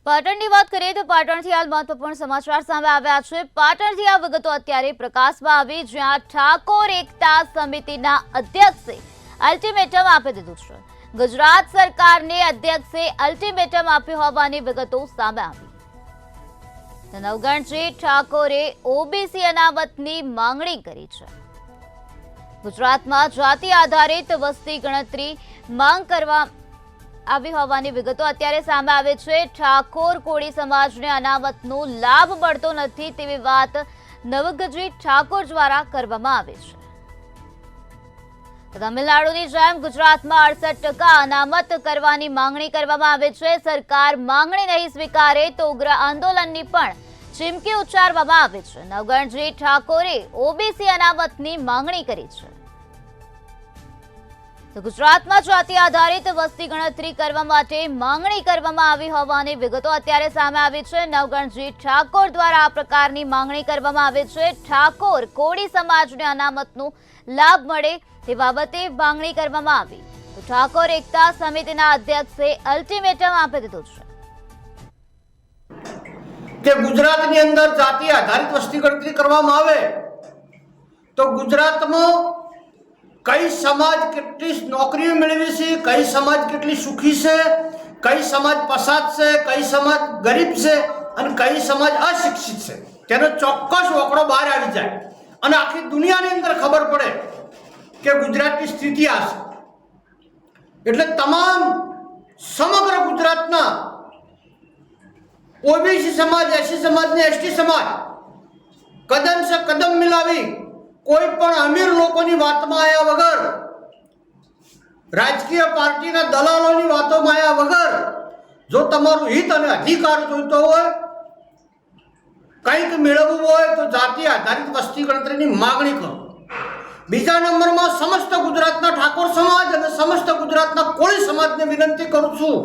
પાટણની વાત કરીએ તો પાટણથી હાલ મહત્વપૂર્ણ સમાચાર સામે આવ્યા છે। પાટણથી આ વિગતો અત્યારે પ્રકાશમાં આવી, જ્યાં ઠાકોર એકતા સમિતિના અધ્યક્ષે અલ્ટિમેટમ આપી દીધું છે। ગુજરાત સરકારને અધ્યક્ષે અલ્ટિમેટમ આપ્યું હોવાની વિગતો સામે આવી। નવગણજી ઠાકોરે ઓબીસી અનામતની માંગણી કરી છે। ગુજરાતમાં જાતિ આધારિત વસ્તી ગણતરી માંગ કરવા આવી હોવાની વિગતો અત્યારે સામે આવે છે। ઠાકોર કોળી સમાજને અનામતનો લાભ મળતો નથી તેવી વાત નવગણજી ઠાકોર દ્વારા કરવામાં આવે છે। તમિલનાડુની જેમ ગુજરાતમાં 68% અનામત કરવાની માંગણી કરવામાં આવે છે। સરકાર માંગણી નહીં સ્વીકારે તો ઉગ્ર આંદોલનની પણ ચીમકી ઉચ્ચારવામાં આવે છે। નવગણજી ઠાકોરે ઓબીસી અનામતની માંગણી કરી છે। તો ગુજરાતમાં જાતિ આધારિત વસ્તી ગણતરી કરવા માટે માંગણી કરવામાં આવી હોવાની વિગતો અત્યારે સામે આવી છે। નવગણજી ઠાકોર દ્વારા આ પ્રકારની માંગણી કરવામાં આવી છે। ઠાકોર કોળી સમાજને અનામતનો લાભ મળે તે બાબતે માંગણી કરવામાં આવી। તો ઠાકોર એકતા સમિતિના અધ્યક્ષે અલ્ટિમેટમ આપી દીધું છે કે ગુજરાતની અંદર જાતિ આધારિત વસ્તી ગણતરી કરવામાં આવે તો ગુજરાતમાં કઈ સમાજ કેટલી નોકરીઓ મેળવી છે, કઈ સમાજ કેટલી સુખી છે, કઈ સમાજ પછાત છે, કઈ સમાજ ગરીબ છે અને કઈ સમાજ અશિક્ષિત છે, તેનો ચોક્કસ આંકડો બહાર આવી જાય અને આખી દુનિયાની અંદર ખબર પડે કે ગુજરાતની સ્થિતિ આ છે। એટલે તમામ સમગ્ર ગુજરાતના ओबीसी समाज, एससी समाज ने एसटी समाज कदम से कदम मिलावी कोई पण अमीर लोगों बात में आया वगर, राजकीय पार्टी दलालों बातों में आया वगर जो तमारू हित और अधिकार जोईतो होय, कंईक मेळववुं होय तो जाति आधारित वस्ती गणतरी मागणी करो। बीजा नंबर में समस्त गुजरातना ठाकोर समाज और समस्त गुजरातना कोळी समाज ने विनंती करूं छुं